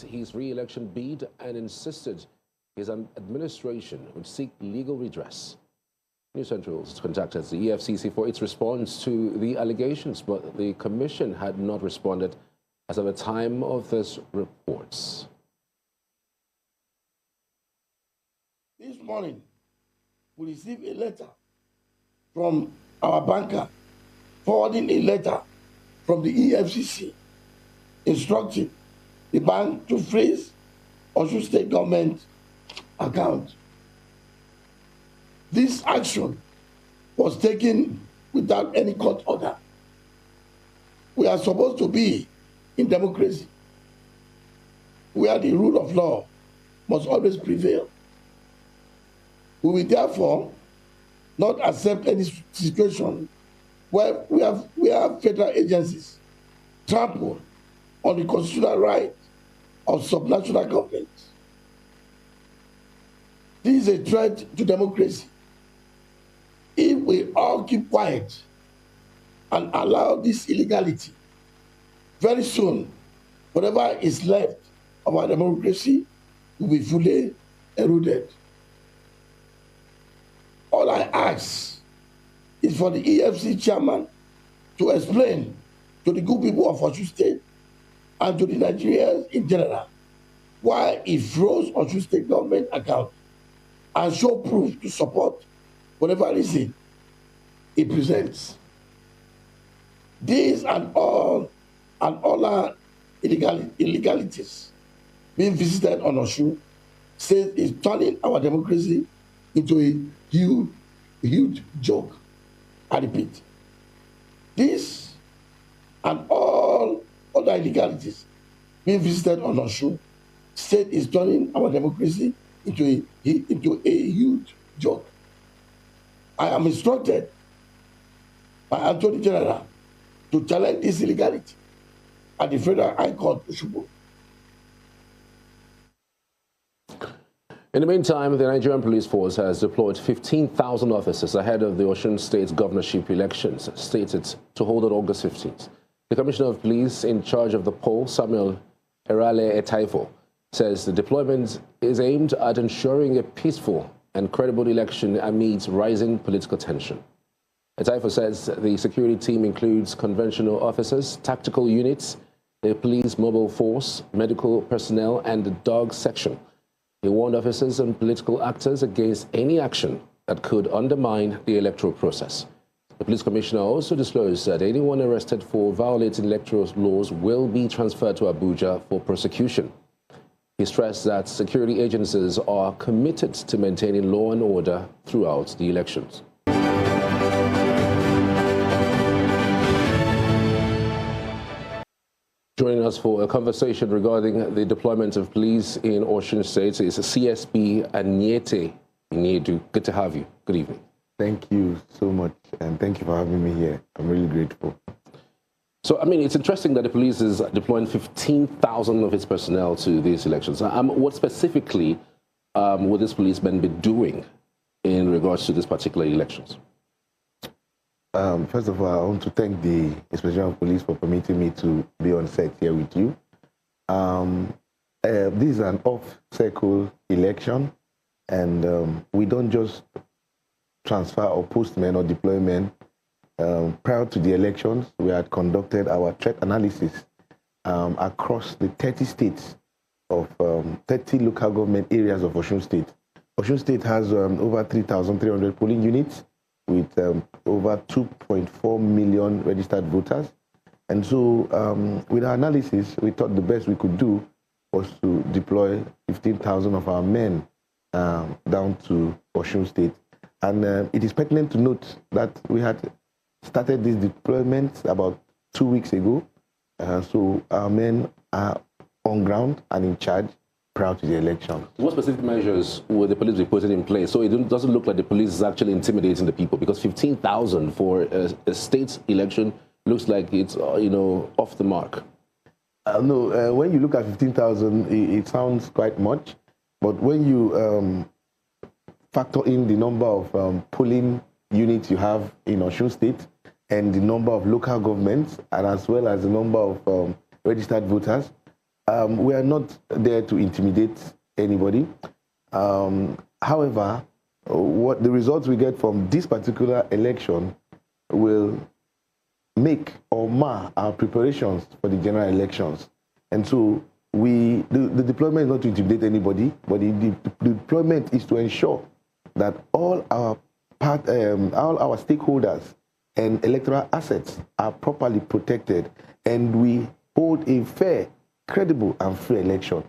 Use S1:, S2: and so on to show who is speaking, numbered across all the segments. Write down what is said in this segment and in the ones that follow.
S1: denied his re-election bid and insisted his administration would seek legal redress. News Central contacted the EFCC for its response to the allegations, but the commission had not responded as of the time of this reports.
S2: This morning, we received a letter from our banker forwarding a letter from the EFCC instructing the bank to freeze Osun State government account. This action was taken without any court order. We are supposed to be in democracy, where the rule of law must always prevail. We will therefore not accept any situation where we have federal agencies trample on the constitutional right of subnational governments. This is a threat to democracy. If we all keep quiet and allow this illegality, very soon, whatever is left of our democracy will be fully eroded. All I ask is for the EFCC chairman to explain to the good people of Osun State and to the Nigerians in general why he froze Osun State government account and show proof to support whatever reason he presents. These and all other illegalities being visited on Osun State is turning our democracy into a huge joke. I repeat, this and all other illegalities being visited on Osun State is turning our democracy into a huge joke. I am instructed by Attorney General to challenge this illegality at the Federal High Court, Osogbo.
S1: In the meantime, the Nigerian police force has deployed 15,000 officers ahead of the Osun State governorship elections, stated to hold on August 15th. The Commissioner of Police in charge of the poll, Samuel Erale Etaifo, says the deployment is aimed at ensuring a peaceful and credible election amid rising political tension. Etaifo says the security team includes conventional officers, tactical units, the police mobile force, medical personnel, and the dog section. He warned officers and political actors against any action that could undermine the electoral process. The police commissioner also disclosed that anyone arrested for violating electoral laws will be transferred to Abuja for prosecution. He stressed that security agencies are committed to maintaining law and order throughout the elections. Joining us for a conversation regarding the deployment of police in Osun State is CSP Anyete Iniedu. Good to have you. Good evening.
S3: Thank you so much, and thank you for having me here. I'm really grateful.
S1: So, I mean, it's interesting that the police is deploying 15,000 of its personnel to these elections. What specifically would these policemen be doing in regards to these particular elections?
S3: First of all, I want to thank the Inspection of Police for permitting me to be on set here with you. This is an off-cycle election, and we don't just transfer or post men or deploy men. Prior to the elections, we had conducted our threat analysis across the 30 states of 30 local government areas of Osun State. Osun State has over 3,300 polling units with over 2.4 million registered voters. And so with our analysis, we thought the best we could do was to deploy 15,000 of our men down to Osun State. And it is pertinent to note that we had started this deployment about 2 weeks ago. So our men are on ground and in charge prior to the election.
S1: What specific measures will the police be putting in place so it doesn't look like the police is actually intimidating the people? Because 15,000 for a state election looks like it's off the mark.
S3: No, when you look at 15,000, it sounds quite much. But when you factor in the number of polling units you have in Osun State and the number of local governments, and as well as the number of registered voters, We are not there to intimidate anybody. However, what the results we get from this particular election will make or mar our preparations for the general elections. And so the deployment is not to intimidate anybody, but the deployment is to ensure that all our stakeholders and electoral assets are properly protected, and we hold a fair, credible, and free election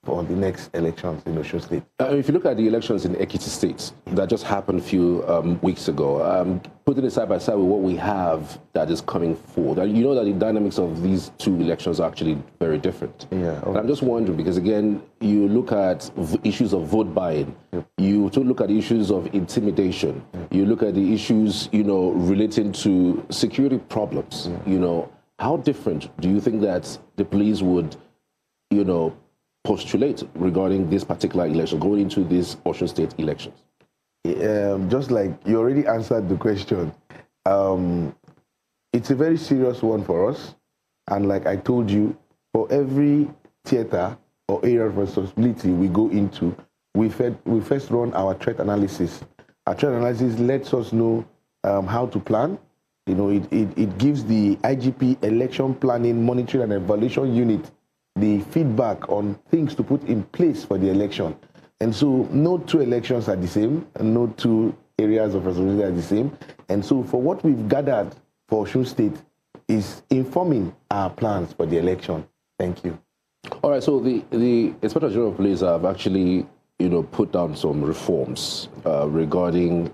S3: for the next elections in Osun State.
S1: If you look at the elections in Accuses State that just happened a few weeks ago, putting it side by side with what we have that is coming forward, you know that the dynamics of these two elections are actually very different.
S3: Yeah.
S1: And I'm just wondering, because again, you look at issues of vote buying, you look at issues of intimidation, you look at the issues, relating to security problems, how different do you think that the police would, postulate regarding this particular election, going into these Osun State elections?
S3: Just like you already answered the question, it's a very serious one for us. And like I told you, for every theater or area of responsibility we go into, we first run our threat analysis. Our threat analysis lets us know how to plan. It gives the IGP election planning, monitoring and evaluation unit the feedback on things to put in place for the election. And so no two elections are the same, and no two areas of responsibility are the same. And so for what we've gathered for Osun State is informing our plans for the election. Thank you.
S1: All right, so the Inspector General of Police have actually, put down some reforms regarding,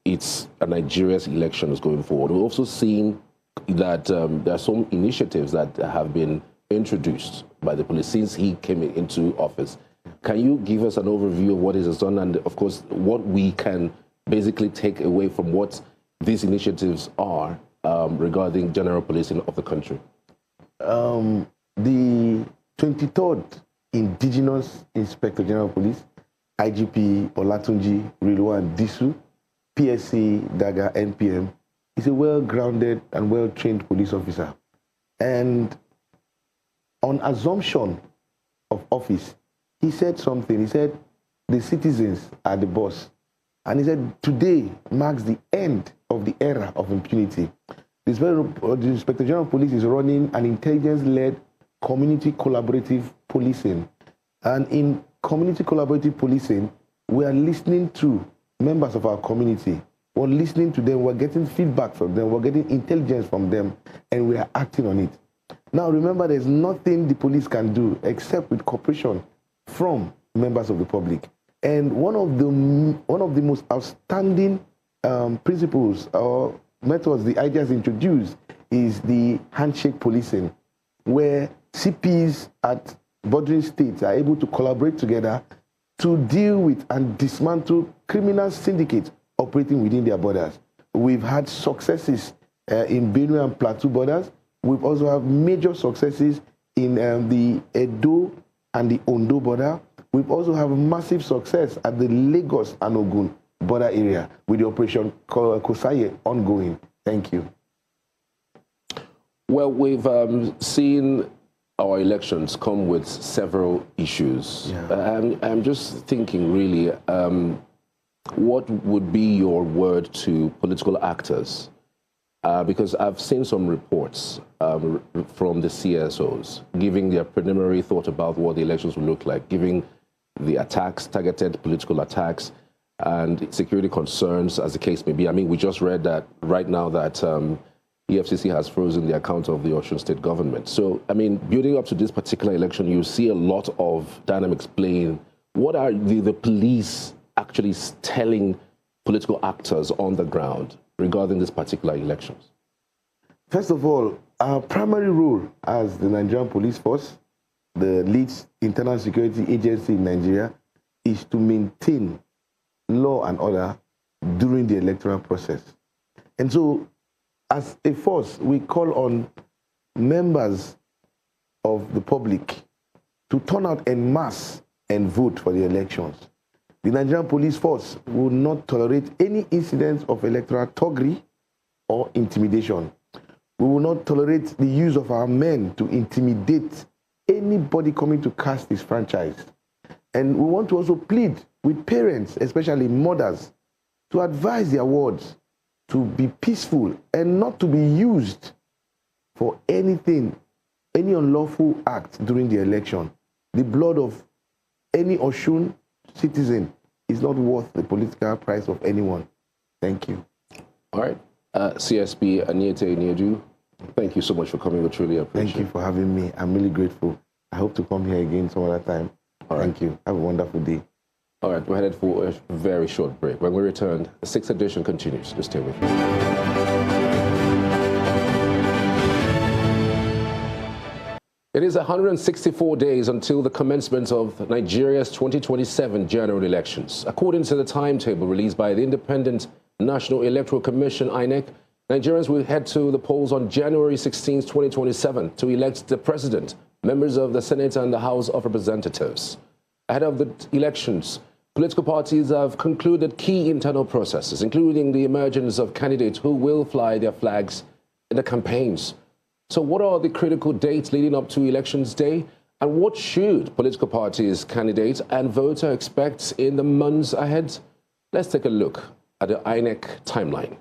S1: it's Nigeria's elections going forward. We've also seen that there are some initiatives that have been introduced by the police since he came into office. Can you give us an overview of what is done and, of course, what we can basically take away from what these initiatives are regarding general policing of the country?
S3: The 23rd Indigenous Inspector General of Police, IGP Olatunji Rilwan Disu, PSC Daga NPM, is a well-grounded and well-trained police officer. And on assumption of office, he said something. He said, the citizens are the boss. And he said, today marks the end of the era of impunity. The Inspector General of Police is running an intelligence-led community collaborative policing. And in community collaborative policing, we are listening to members of our community. We're listening to them, we're getting feedback from them, we're getting intelligence from them, and we are acting on it. Now, remember, there's nothing the police can do except with cooperation from members of the public. And one of the most outstanding principles or methods the IG has introduced is the handshake policing, where CPs at bordering states are able to collaborate together to deal with and dismantle criminal syndicates operating within their borders. We've had successes in Benue and Plateau borders. We've also had major successes in the Edo and the Ondo border. We've also had massive success at the Lagos and Ogun border area with the Operation Kosaye ongoing. Thank you.
S1: Well, we've seen our elections come with several issues.
S3: Yeah.
S1: I'm just thinking, really, what would be your word to political actors? Because I've seen some reports from the CSOs giving their preliminary thought about what the elections will look like, giving the attacks, targeted political attacks, and security concerns, as the case may be. I mean, we just read that right now that EFCC has frozen the account of the Osun State government. So, I mean, building up to this particular election, you see a lot of dynamics playing. What are the police actually telling political actors on the ground regarding this particular elections?
S3: First of all, our primary role as the Nigerian Police Force, the lead internal security agency in Nigeria, is to maintain law and order during the electoral process. And so, as a force, we call on members of the public to turn out en masse and vote for the elections. The Nigerian Police Force will not tolerate any incidents of electoral thuggery or intimidation. We will not tolerate the use of our men to intimidate anybody coming to cast his franchise. And we want to also plead with parents, especially mothers, to advise their wards to be peaceful and not to be used for anything, any unlawful act during the election. The blood of any Osun citizen is not worth the political price of anyone. Thank you.
S1: All right. CSP Anyete Niedu, thank you so much for coming. We truly appreciate it.
S3: Thank you for having me. I'm really grateful. I hope to come here again some other time. Thank you. Have a wonderful day.
S1: All right, we're headed for a very short break. When we return, the 6th edition continues. Just stay with me. It is 164 days until the commencement of Nigeria's 2027 general elections. According to the timetable released by the Independent National Electoral Commission, INEC, Nigerians will head to the polls on January 16, 2027 to elect the president, members of the Senate and the House of Representatives. Ahead of the elections, political parties have concluded key internal processes, including the emergence of candidates who will fly their flags in the campaigns. So what are the critical dates leading up to Elections Day? And what should political parties, candidates and voters expect in the months ahead? Let's take a look at the INEC timeline.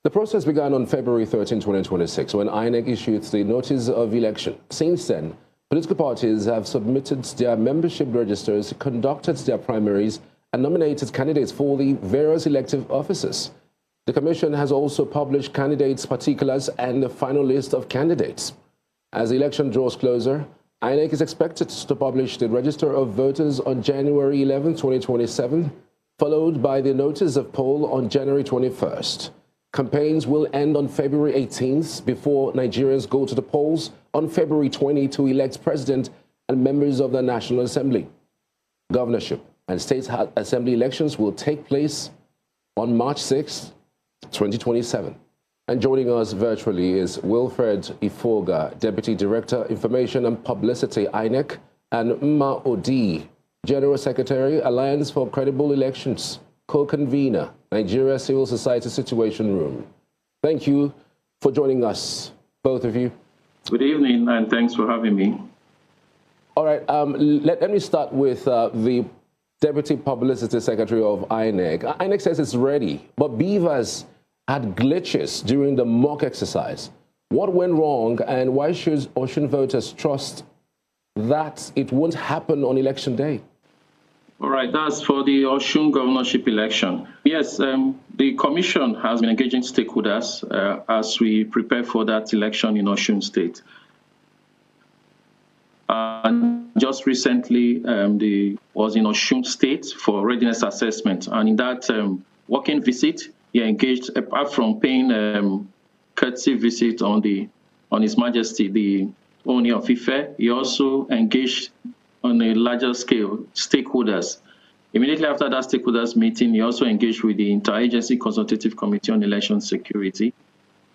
S1: The process began on February 13, 2026, when INEC issued the notice of election. Since then, political parties have submitted their membership registers, conducted their primaries, and nominated candidates for the various elective offices. The Commission has also published candidates' particulars and the final list of candidates. As the election draws closer, INEC is expected to publish the register of voters on January 11, 2027, followed by the notice of poll on January 21st. Campaigns will end on February 18th before Nigerians go to the polls on February 20 to elect president and members of the National Assembly. Governorship and state assembly elections will take place on March 6, 2027. And joining us virtually is Wilfred Ifoga, Deputy Director, Information and Publicity, INEC, and Mma Odi, General Secretary, Alliance for Credible Elections, co-convener, Nigeria Civil Society Situation Room. Thank you for joining us, both of you.
S4: Good evening, and thanks for having me.
S1: All right, let me start with the Deputy Publicity Secretary of INEC. INEC says it's ready, but beavers had glitches during the mock exercise. What went wrong, and why should Osun voters trust that it won't happen on election day?
S4: All right, that's for the Osun governorship election. Yes, the Commission has been engaging stakeholders as we prepare for that election in Osun State. And just recently, was in Osun State for readiness assessment. And in that working visit, he engaged, apart from paying courtesy visit on His Majesty, the Oni of Ife, he also engaged on a larger scale stakeholders. Immediately after that stakeholders meeting, he also engaged with the Interagency Consultative Committee on Election Security,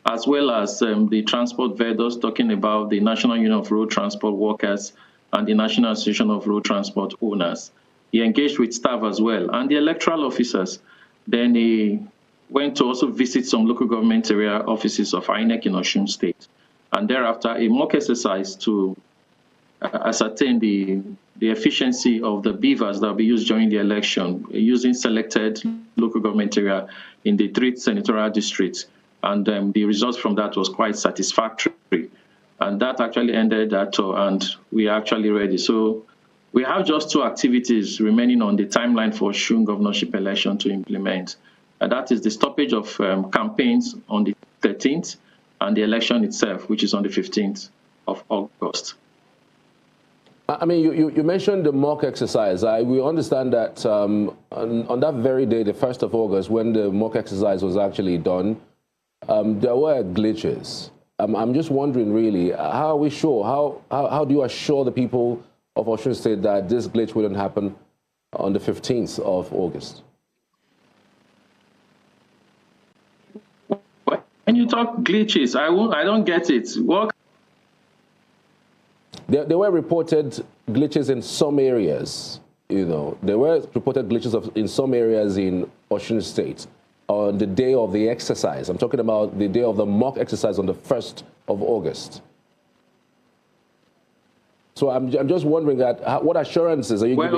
S4: as well as the transport vendors, talking about the National Union of Road Transport Workers and the National Association of Road Transport Owners. He engaged with staff as well, and the electoral officers. Then he went to also visit some local government area offices of INEC in Osun State. And thereafter, a mock exercise to ascertain the efficiency of the beavers that will be used during the election, using selected local government area in the 3 senatorial districts. And the results from that was quite satisfactory. And that actually ended that, and we are actually ready. So we have just 2 activities remaining on the timeline for Osun governorship election to implement. And that is the stoppage of campaigns on the 13th and the election itself, which is on the 15th of August.
S1: I mean, you mentioned the mock exercise. We understand that on that very day, the 1st of August, when the mock exercise was actually done, there were glitches. I'm just wondering, really, how are we sure? How do you assure the people of Osun State that this glitch wouldn't happen on the 15th of August?
S4: When you talk glitches, I don't get it. What?
S1: There were reported glitches in some areas. You know, there were reported glitches in some areas in Osun State on the day of the exercise. I'm talking about the day of the mock exercise on the 1st of August. So I'm just wondering that what assurances are you giving?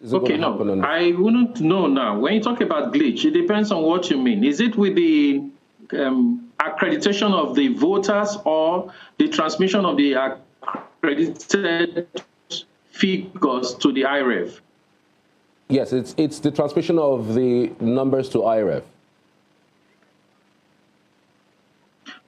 S4: Okay, I wouldn't know now. When you talk about glitch, it depends on what you mean. Is it with the accreditation of the voters or the transmission of the accredited figures to the IREV?
S1: Yes, it's the transmission of the numbers to IREV.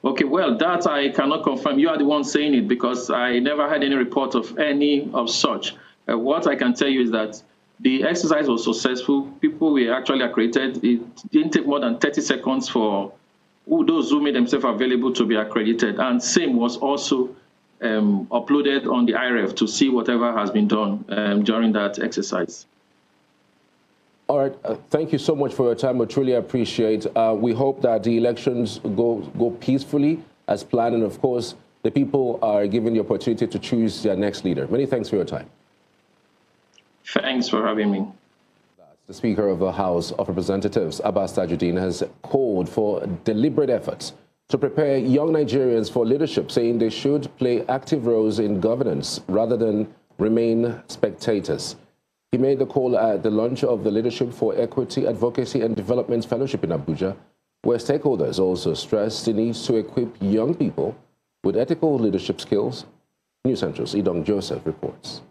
S4: Okay, well, that I cannot confirm. You are the one saying it because I never had any report of any of such. What I can tell you is that the exercise was successful. People were actually accredited. It didn't take more than 30 seconds for those who made themselves available to be accredited. And same was also uploaded on the IREV to see whatever has been done during that exercise.
S1: All right. Thank you so much for your time. We truly appreciate. We hope that the elections go peacefully as planned. And of course, the people are given the opportunity to choose their next leader. Many thanks for your time.
S4: Thanks for having me.
S1: The Speaker of the House of Representatives, Abbas Tajuddin, has called for deliberate efforts to prepare young Nigerians for leadership, saying they should play active roles in governance rather than remain spectators. He made the call at the launch of the Leadership for Equity, Advocacy and Development Fellowship in Abuja, where stakeholders also stressed the need to equip young people with ethical leadership skills. News Central's Idong Joseph reports.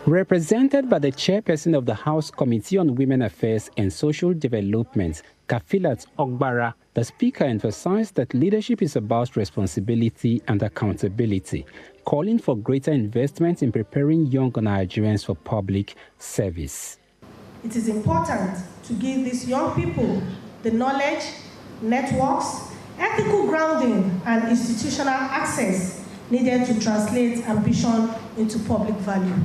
S5: Represented by the chairperson of the House Committee on Women Affairs and Social Development, Kafilat Ogbara, the speaker emphasized that leadership is about responsibility and accountability, calling for greater investment in preparing young Nigerians for public service.
S6: It is important to give these young people the knowledge, networks, ethical grounding, and institutional access needed to translate ambition into public value.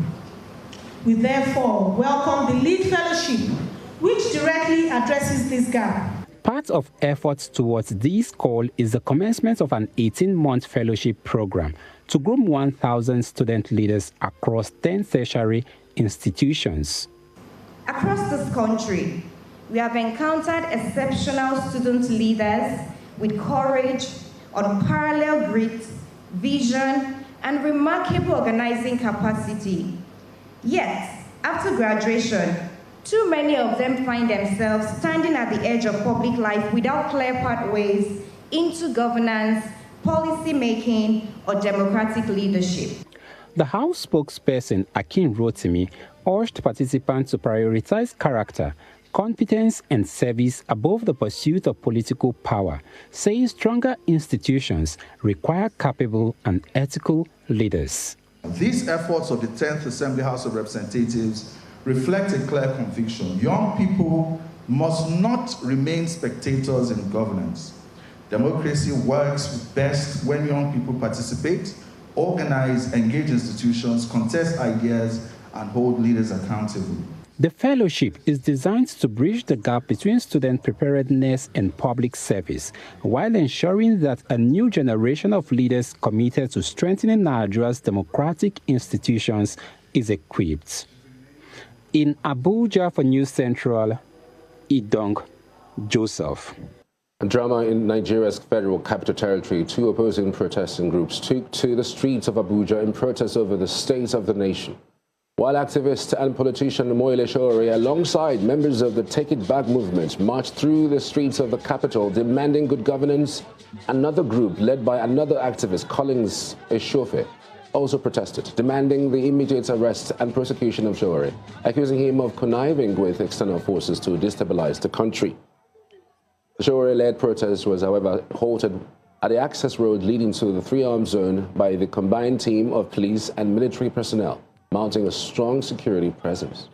S6: We therefore welcome the LEAD Fellowship, which directly addresses this gap.
S5: Part of efforts towards this call is the commencement of an 18-month fellowship program to groom 1,000 student leaders across 10 tertiary institutions.
S7: Across this country, we have encountered exceptional student leaders with courage, unparalleled grit, vision, and remarkable organizing capacity. Yet, after graduation, too many of them find themselves standing at the edge of public life without clear pathways into governance, policy making, or democratic leadership.
S5: The House spokesperson, Akin Rotimi, urged participants to prioritize character, competence, and service above the pursuit of political power, saying stronger institutions require capable and ethical leaders.
S8: These efforts of the 10th Assembly House of Representatives reflect a clear conviction. Young people must not remain spectators in governance. Democracy works best when young people participate, organize, engage institutions, contest ideas, and hold leaders accountable.
S5: The fellowship is designed to bridge the gap between student preparedness and public service, while ensuring that a new generation of leaders committed to strengthening Nigeria's democratic institutions is equipped. In Abuja for News Central, Idong Joseph.
S1: Drama in Nigeria's federal capital territory. Two opposing protesting groups took to the streets of Abuja in protest over the state of the nation. While activist and politician Moile Shoure, alongside members of the Take It Back movement, marched through the streets of the capital demanding good governance, another group led by another activist, Collins Eshofe, also protested, demanding the immediate arrest and prosecution of Shoure, accusing him of conniving with external forces to destabilize the country. The Shoure-led protest was, however, halted at the access road leading to the three-arm zone by the combined team of police and military personnel, mounting a strong security presence.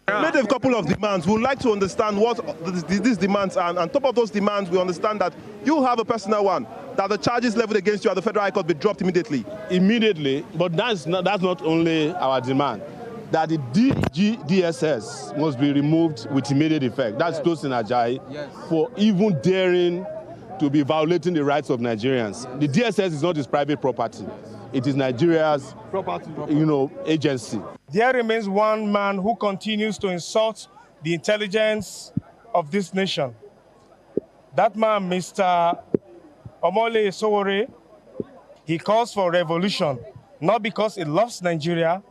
S9: We made a couple of demands. We would like to understand what these demands are. And on top of those demands, we understand that you have a personal one, that the charges leveled against you at the Federal High Court be dropped immediately.
S10: Immediately, but that's not only our demand. That the DSS must be removed with immediate effect. That's Tosin Ajayi for even daring to be violating the rights of Nigerians. The DSS is not his private property. It is Nigeria's agency.
S11: There remains one man who continues to insult the intelligence of this nation. That man, Mr. Omole Sowore, he calls for revolution, not because he loves Nigeria,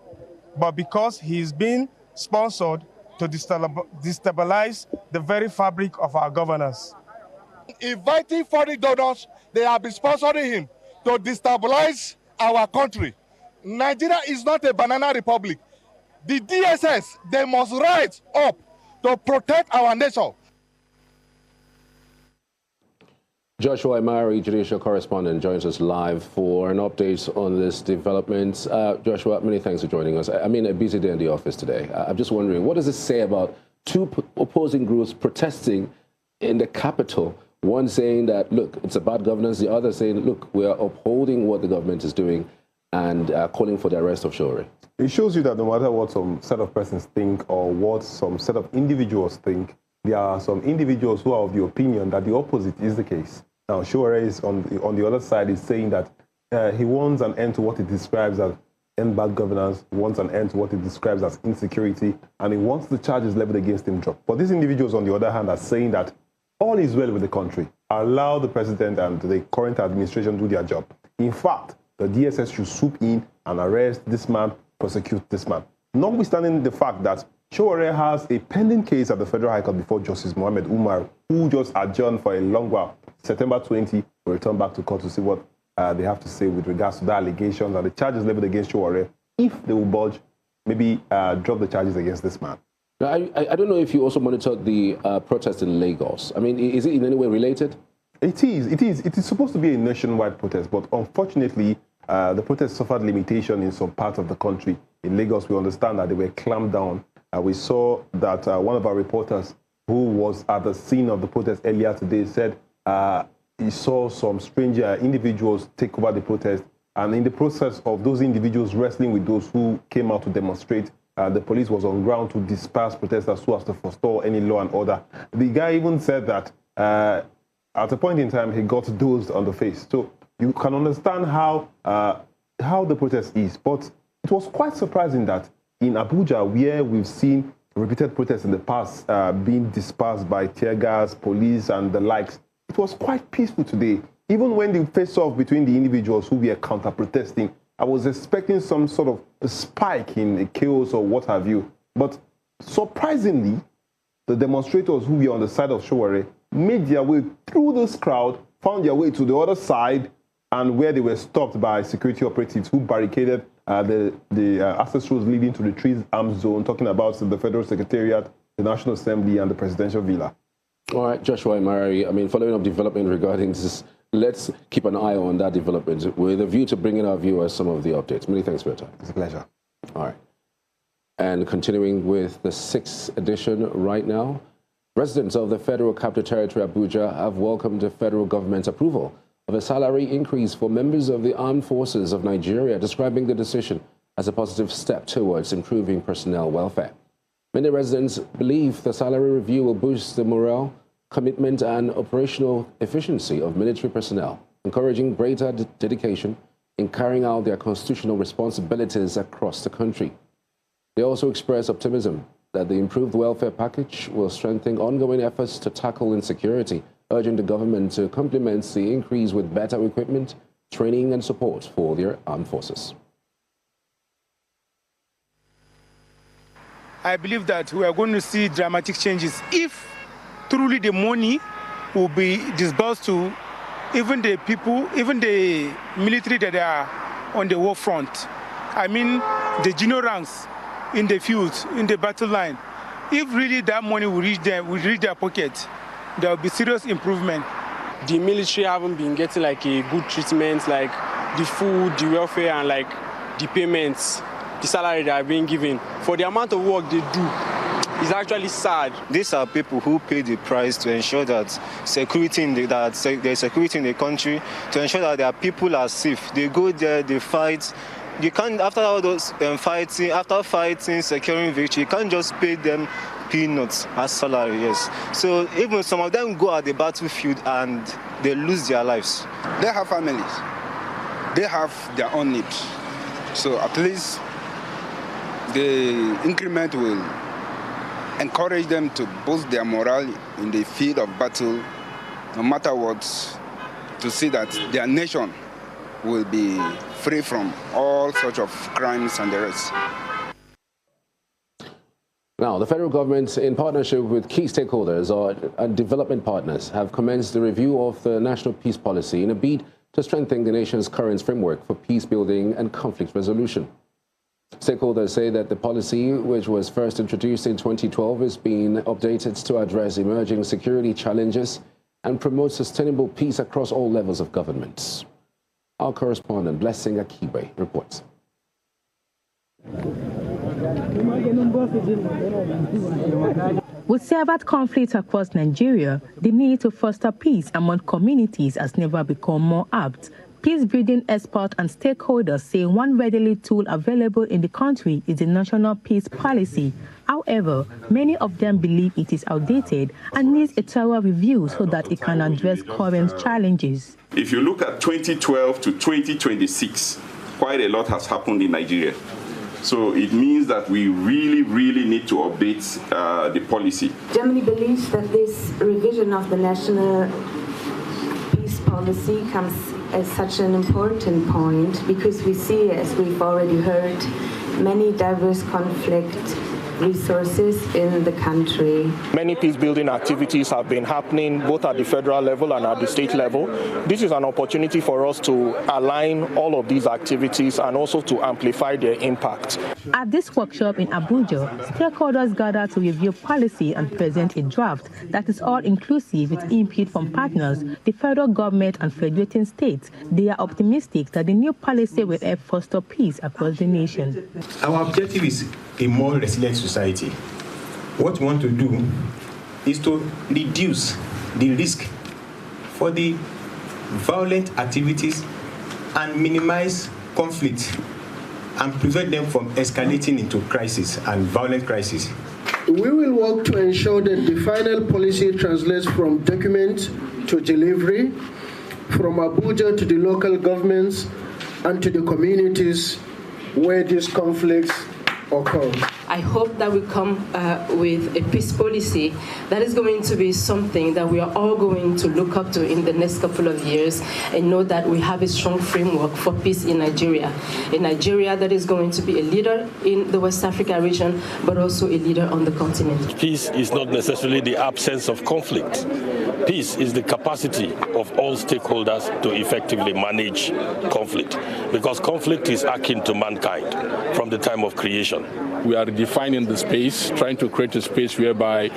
S11: but because he's been sponsored to destabilize the very fabric of our governance.
S12: Inviting foreign donors, they have been sponsoring him to destabilize our country. Nigeria is not a banana republic. The DSS, they must rise up to protect our nation.
S1: Joshua Imari, judicial correspondent, joins us live for an update on this development. Joshua, many thanks for joining us. I mean, a busy day in the office today. I'm just wondering, what does it say about two opposing groups protesting in the capital? One saying that, look, it's about governance. The other saying, look, we are upholding what the government is doing and calling for the arrest of Sowore.
S13: It shows you that no matter what some set of persons think or what some set of individuals think, there are some individuals who are of the opinion that the opposite is the case. Now, Sowore is on the other side is saying that he wants an end to what he describes as bad governance, he wants an end to what he describes as insecurity, and he wants the charges leveled against him dropped. But these individuals, on the other hand, are saying that all is well with the country. Allow the president and the current administration do their job. In fact, the DSS should swoop in and arrest this man, prosecute this man. Notwithstanding the fact that Sowore has a pending case at the Federal High Court before Justice Mohammed Umar, who just adjourned for a long while. September 20, we'll return back to court to see what they have to say with regards to the allegations and the charges leveled against Sowore. If they will budge, maybe drop the charges against this man.
S1: Now, I don't know if you also monitored the protest in Lagos. I mean, is it in any way related?
S13: It is. It is supposed to be a nationwide protest, but unfortunately, the protest suffered limitation in some parts of the country. In Lagos, we understand that they were clamped down. We saw that one of our reporters who was at the scene of the protest earlier today said he saw some strange individuals take over the protest. And in the process of those individuals wrestling with those who came out to demonstrate, the police was on ground to disperse protesters so as to forestall any law and order. The guy even said that at a point in time, he got dozed on the face. So you can understand how the protest is. But it was quite surprising that in Abuja, where we've seen repeated protests in the past being dispersed by tear gas, police, and the likes, it was quite peaceful today. Even when the face-off between the individuals who were counter-protesting, I was expecting some sort of a spike in chaos or what have you. But surprisingly, the demonstrators who were on the side of Sowore made their way through this crowd, found their way to the other side, and where they were stopped by security operatives who barricaded the access roads leading to the 3 arms zone, talking about the Federal Secretariat, the National Assembly, and the Presidential Villa.
S1: All right, Joshua Imari, I mean, following up development regarding this, let's keep an eye on that development with a view to bringing our viewers some of the updates. Many thanks for your time.
S13: It's a pleasure.
S1: All right. And continuing with the 6th edition right now, residents of the Federal Capital Territory, Abuja, have welcomed the federal government's approval of a salary increase for members of the armed forces of Nigeria, describing the decision as a positive step towards improving personnel welfare. Many residents believe the salary review will boost the morale, commitment, and operational efficiency of military personnel, encouraging greater dedication in carrying out their constitutional responsibilities across the country. They also express optimism that the improved welfare package will strengthen ongoing efforts to tackle insecurity, urging the government to complement the increase with better equipment, training, and support for their armed forces.
S11: I believe that we are going to see dramatic changes if truly the money will be disbursed to even the people, even the military that are on the war front. I mean, the junior ranks in the fields, in the battle line. If really that money will reach them, will reach their pocket, there will be serious improvement.
S14: The military haven't been getting like a good treatment, like the food, the welfare, and like the payments, the salary they are being given. For the amount of work they do, it's actually sad.
S15: These are people who pay the price to ensure that there's security in the country, to ensure that their people are safe. They go there, they fight. You can't, after all those fighting, securing victory, you can't just pay them peanuts as salary, yes. So even some of them go at the battlefield and they lose their lives.
S16: They have families. They have their own needs. So at least the increment will encourage them to boost their morale in the field of battle no matter what, to see that their nation will be free from all sorts of crimes and the rest.
S1: Now, the federal government, in partnership with key stakeholders and development partners, have commenced a review of the national peace policy in a bid to strengthen the nation's current framework for peace building and conflict resolution. Stakeholders say that the policy, which was first introduced in 2012, is being updated to address emerging security challenges and promote sustainable peace across all levels of government. Our correspondent, Blessing Akibe, reports.
S17: With severe conflicts across Nigeria, the need to foster peace among communities has never become more apt. Peace-building experts and stakeholders say one readily tool available in the country is the National Peace Policy. However, many of them believe it is outdated and needs a thorough review so that it can address current challenges.
S18: If you look at 2012 to 2026, quite a lot has happened in Nigeria. So it means that we really need to update the policy.
S19: Germany believes that this revision of the national peace policy comes at such an important point because we see, as we've already heard, many diverse conflict resources in the country.
S20: Many peace-building activities have been happening both at the federal level and at the state level. This is an opportunity for us to align all of these activities and also to amplify their impact.
S17: At this workshop in Abuja, stakeholders gathered to review policy and present a draft that is all-inclusive with input from partners, the federal government and federating states. They are optimistic that the new policy will help foster peace across the nation.
S21: Our objective is a more resilient society. What we want to do is to reduce the risk for the violent activities and minimize conflict and prevent them from escalating into crisis and violent crisis.
S22: We will work to ensure that the final policy translates from document to delivery, from Abuja to the local governments and to the communities where these conflicts occur.
S23: I hope that we come with a peace policy that is going to be something that we are all going to look up to in the next couple of years and know that we have a strong framework for peace in Nigeria. A Nigeria that is going to be a leader in the West Africa region, but also a leader on the continent.
S24: Peace is not necessarily the absence of conflict. Peace is the capacity of all stakeholders to effectively manage conflict, because conflict is akin to mankind from the time of creation.
S25: We are defining the space, trying to create a space whereby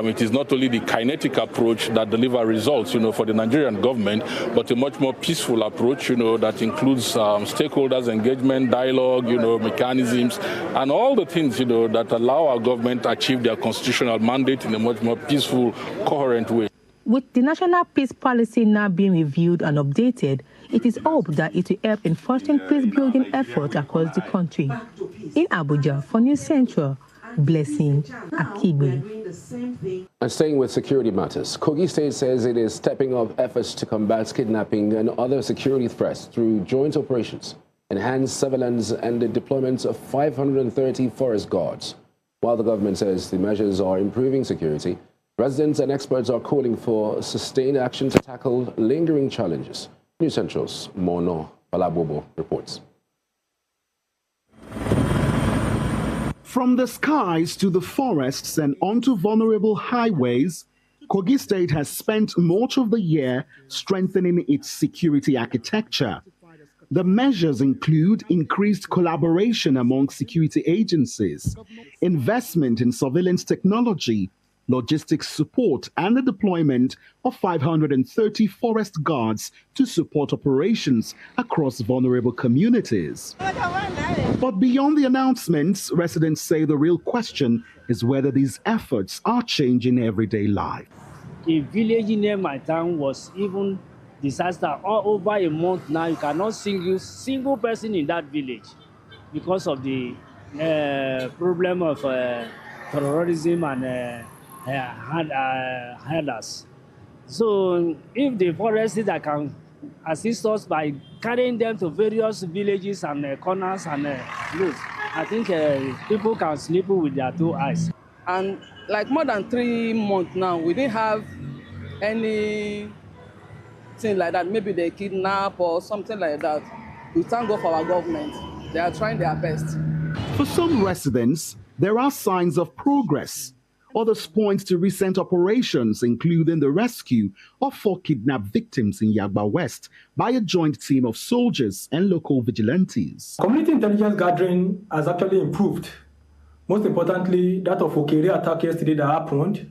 S25: it is not only the kinetic approach that delivers results, for the Nigerian government, but a much more peaceful approach, that includes stakeholders engagement, dialogue, mechanisms, and all the things, that allow our government to achieve their constitutional mandate in a much more peaceful, coherent way.
S17: With the national peace policy now being reviewed and updated, it is hoped that it will help in fostering peace-building efforts across the country. In Abuja, for News Central, Blessing Akibe.
S1: And staying with security matters, Kogi State says it is stepping up efforts to combat kidnapping and other security threats through joint operations, enhanced surveillance, and the deployment of 530 forest guards. While the government says the measures are improving security, residents and experts are calling for sustained action to tackle lingering challenges. News Central's Mono Balabobo reports.
S26: From the skies to the forests and onto vulnerable highways, Kogi State has spent much of the year strengthening its security architecture. The measures include increased collaboration among security agencies, investment in surveillance technology, logistics support, and the deployment of 530 forest guards to support operations across vulnerable communities. But beyond the announcements, residents say the real question is whether these efforts are changing everyday life.
S27: A village near my town was even disaster all over a month now. You cannot see a single person in that village because of the problem of terrorism and herders. So if the forest that can assist us by carrying them to various villages and corners and roads, I think people can sleep with their two eyes.
S28: And like more than 3 months now, we didn't have
S2: any thing like that, maybe they kidnap or something like that, we thank God for our government. They are trying their best.
S26: For some residents, there are signs of progress. Others point to recent operations, including the rescue of 4 kidnapped victims in Yagba West by a joint team of soldiers and local vigilantes.
S3: Community intelligence gathering has actually improved. Most importantly, that of Okere attack yesterday that happened,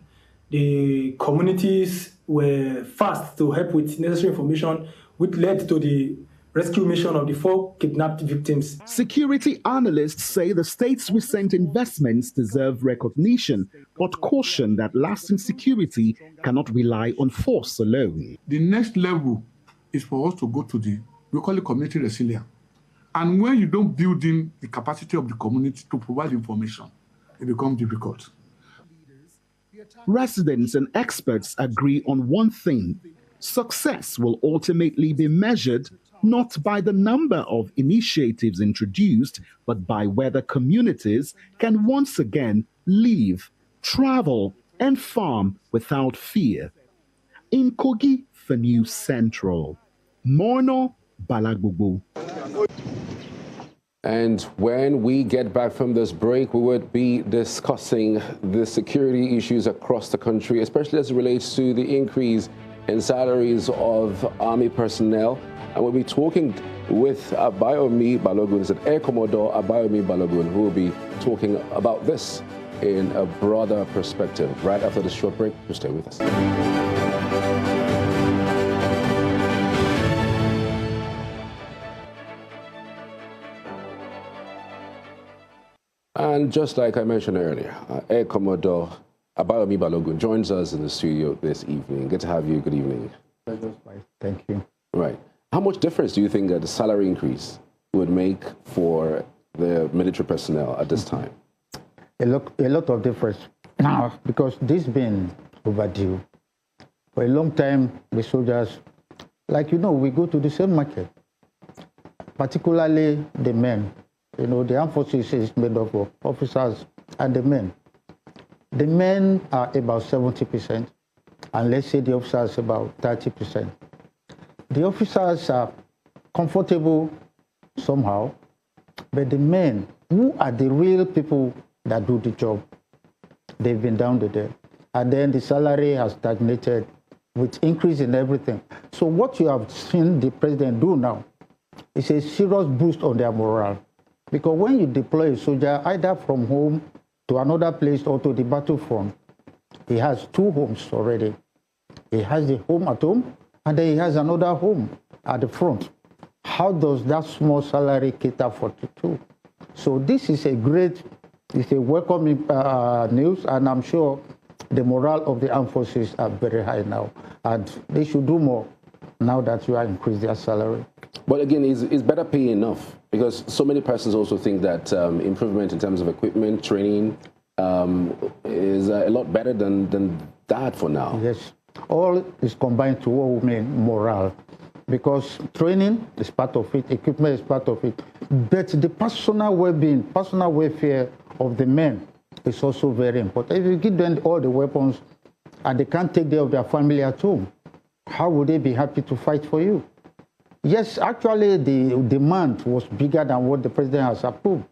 S3: the communities were fast to help with necessary information, which led to the rescue mission of the 4 kidnapped victims.
S26: Security analysts say the state's recent investments deserve recognition, but caution that lasting security cannot rely on force alone.
S4: The next level is for us to go to we call it community resilience. And when you don't build in the capacity of the community to provide information, it becomes difficult.
S26: Residents and experts agree on one thing: success will ultimately be measured not by the number of initiatives introduced, but by whether communities can once again live, travel, and farm without fear. In Kogi for News Central, Mono Balagbubu.
S1: And when we get back from this break, we would be discussing the security issues across the country, especially as it relates to the increase in salaries of Army personnel. And we'll be talking with Abayomi Balogun, it's an Air Commodore Abayomi Balogun, who will be talking about this in a broader perspective. Right after this short break, so stay with us. And just like I mentioned earlier, Air Commodore Abayomi Balogun joins us in the studio this evening. Good to have you. Good evening.
S5: Thank you.
S1: Right. How much difference do you think that the salary increase would make for the military personnel at this time?
S5: A lot of difference now, because this has been overdue. For a long time, the soldiers, we go to the same market, particularly the men. The armed forces is made up of officers and the men. The men are about 70%, and let's say the officers about 30%. The officers are comfortable somehow, but the men, who are the real people that do the job, they've been down to there. And then the salary has stagnated with increase in everything. So what you have seen the president do now is a serious boost on their morale. Because when you deploy a soldier either from home to another place or to the battlefront, he has 2 homes already. He has the home at home, and then he has another home at the front. How does that small salary cater for the 2? So this is it's a welcome news, and I'm sure the morale of the armed forces are very high now, and they should do more now that you are increasing their salary.
S1: But again, is better pay enough? Because so many persons also think that improvement in terms of equipment, training, is a lot better than that for now.
S5: Yes. All is combined to what we mean morale, because training is part of it, equipment is part of it, but the personal well-being, personal welfare of the men is also very important. If you give them all the weapons and they can't take care of their family at home, how would they be happy to fight for you? Yes, actually the demand was bigger than what the president has approved.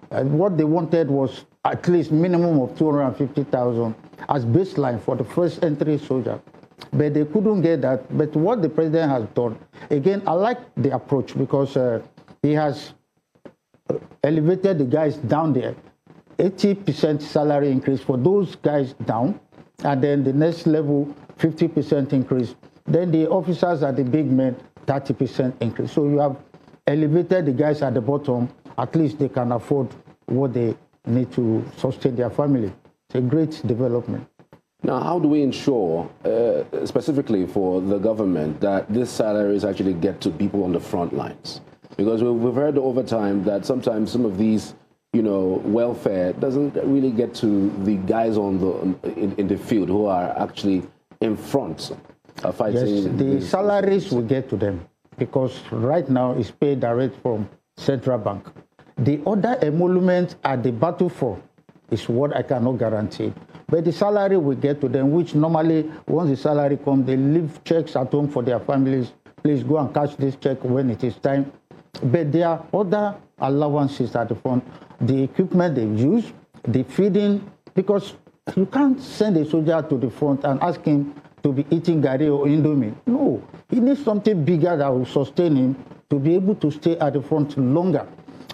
S5: What they wanted was at least minimum of 250,000 as baseline for the first entry soldier. But they couldn't get that. But what the president has done, again, I like the approach because he has elevated the guys down there. 80% salary increase for those guys down, and then the next level, 50% increase. Then the officers and the big men, 30% increase. So you have elevated the guys at the bottom, at least they can afford what they need to sustain their family. It's a great development.
S1: Now, how do we ensure, specifically for the government, that these salaries actually get to people on the front lines? Because we've heard over time that sometimes some of these, welfare doesn't really get to the guys in the field who are actually in front fighting.
S5: Yes, the salaries will get to them because right now it's paid direct from central bank. The other emoluments at the battlefront, is what I cannot guarantee. But the salary we get to them, which normally, once the salary comes, they leave checks at home for their families. Please go and cash this check when it is time. But there are other allowances at the front. The equipment they use, the feeding, because you can't send a soldier to the front and ask him to be eating gari or indomie. No, he needs something bigger that will sustain him to be able to stay at the front longer.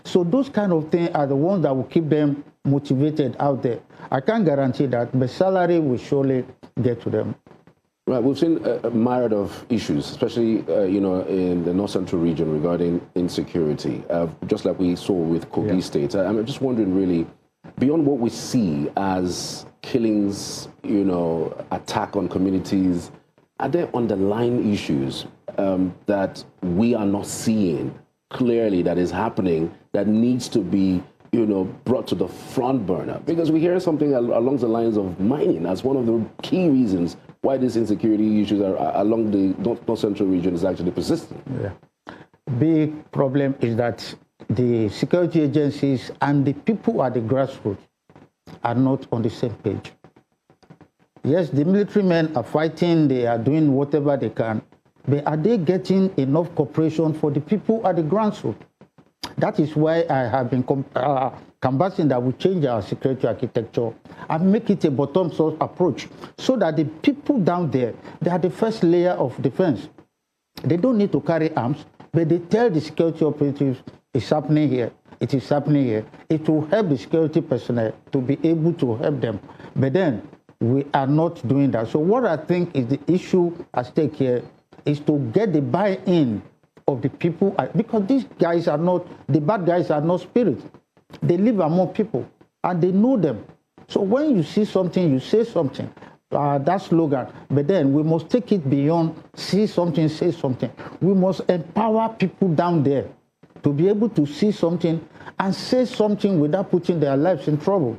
S5: So those kind of things are the ones that will keep them motivated out there. I can't guarantee that, but salary will surely get to them.
S1: Right, we've seen a myriad of issues, especially in the North Central region regarding insecurity, just like we saw with Kogi State. I'm just wondering, really, beyond what we see as killings, attack on communities, are there underlying issues that we are not seeing clearly that is happening that needs to be brought to the front burner? Because we hear something along the lines of mining as one of the key reasons why these insecurity issues are along the North Central region is actually persistent.
S5: Yeah. Big problem is that the security agencies and the people at the grassroots are not on the same page. Yes, the military men are fighting, they are doing whatever they can, but are they getting enough cooperation for the people at the grassroots? That is why I have been canvassing that we change our security architecture and make it a bottom-up approach so that the people down there, they are the first layer of defense. They don't need to carry arms, but they tell the security operatives, it's happening here, it is happening here. It will help the security personnel to be able to help them. But then, we are not doing that. So what I think is the issue at stake here is to get the buy-in of the people, because these guys are not, the bad guys are not spirits. They live among people, and they know them. So when you see something, you say something. That slogan. But then we must take it beyond see something, say something. We must empower people down there to be able to see something and say something without putting their lives in trouble.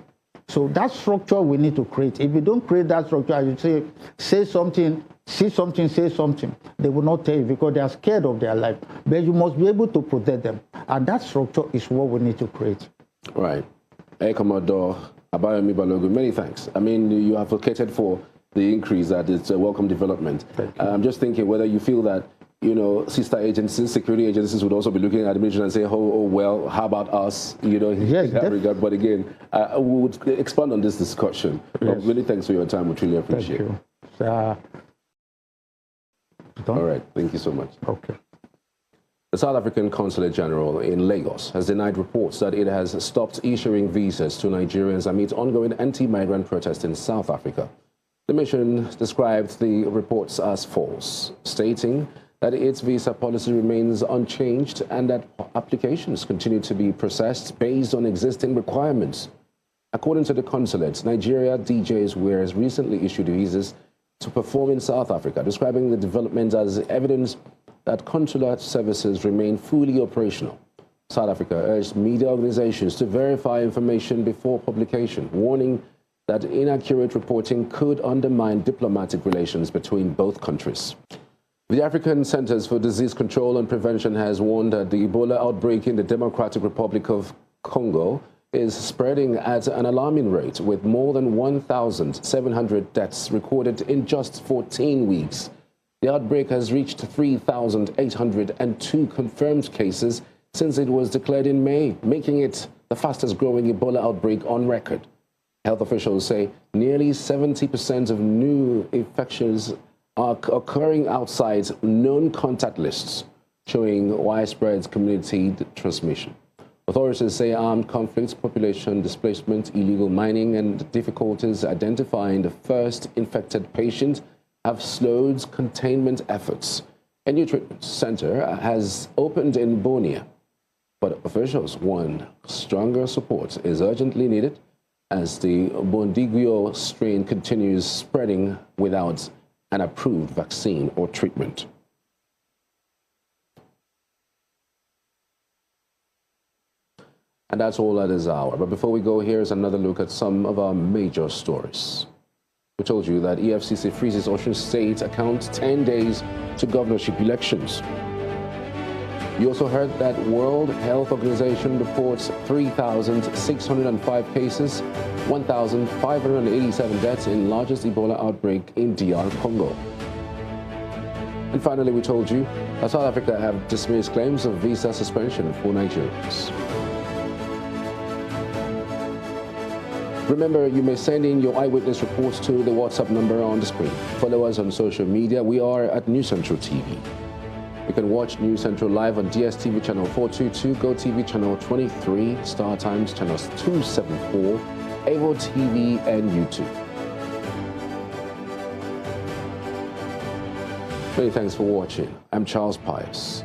S5: So that structure we need to create. If we don't create that structure, as you say something, see something, say something, they will not tell you because they are scared of their life. But you must be able to protect them. And that structure is what we need to create.
S1: Right. Air Commodore Abayomi Balogun, many thanks. I mean, you advocated for the increase, that it's a welcome development. I'm just thinking whether you feel that, sister agencies, security agencies would also be looking at the administration and say, oh well, how about us,
S5: yes,
S1: in that regard. But again, we would expand on this discussion.
S5: Yes.
S1: Many thanks for your time. We truly appreciate it.
S5: All
S1: right. Thank you so much.
S5: Okay.
S1: The South African Consulate General in Lagos has denied reports that it has stopped issuing visas to Nigerians amid ongoing anti-migrant protests in South Africa. The mission described the reports as false, stating that its visa policy remains unchanged and that applications continue to be processed based on existing requirements. According to the consulate, Nigeria DJs were recently issued visas to perform in South Africa, describing the development as evidence that consular services remain fully operational. South Africa urged media organizations to verify information before publication, warning that inaccurate reporting could undermine diplomatic relations between both countries. The African Centers for Disease Control and Prevention has warned that the Ebola outbreak in the Democratic Republic of Congo is spreading at an alarming rate, with more than 1,700 deaths recorded in just 14 weeks. The outbreak has reached 3,802 confirmed cases since it was declared in May, making it the fastest growing Ebola outbreak on record. Health officials say nearly 70% of new infections are occurring outside known contact lists, showing widespread community transmission. Authorities say armed conflicts, population displacement, illegal mining, and difficulties identifying the first infected patient have slowed containment efforts. A new treatment center has opened in Bunia, but officials warn stronger support is urgently needed as the Bundiguyo strain continues spreading without an approved vaccine or treatment. And that's all at this hour. But before we go, here's another look at some of our major stories. We told you that EFCC freezes Osun State account 10 days to governorship elections. You also heard that World Health Organization reports 3,605 cases, 1,587 deaths in largest Ebola outbreak in DR Congo. And finally, we told you that South Africa have dismissed claims of visa suspension for Nigerians. Remember, you may send in your eyewitness reports to the WhatsApp number on the screen. Follow us on social media. We are at News Central TV. You can watch News Central live on DSTV channel 422, GoTV channel 23, Star Times channels 274, Avo TV, and YouTube. Many thanks for watching. I'm Charles Pius.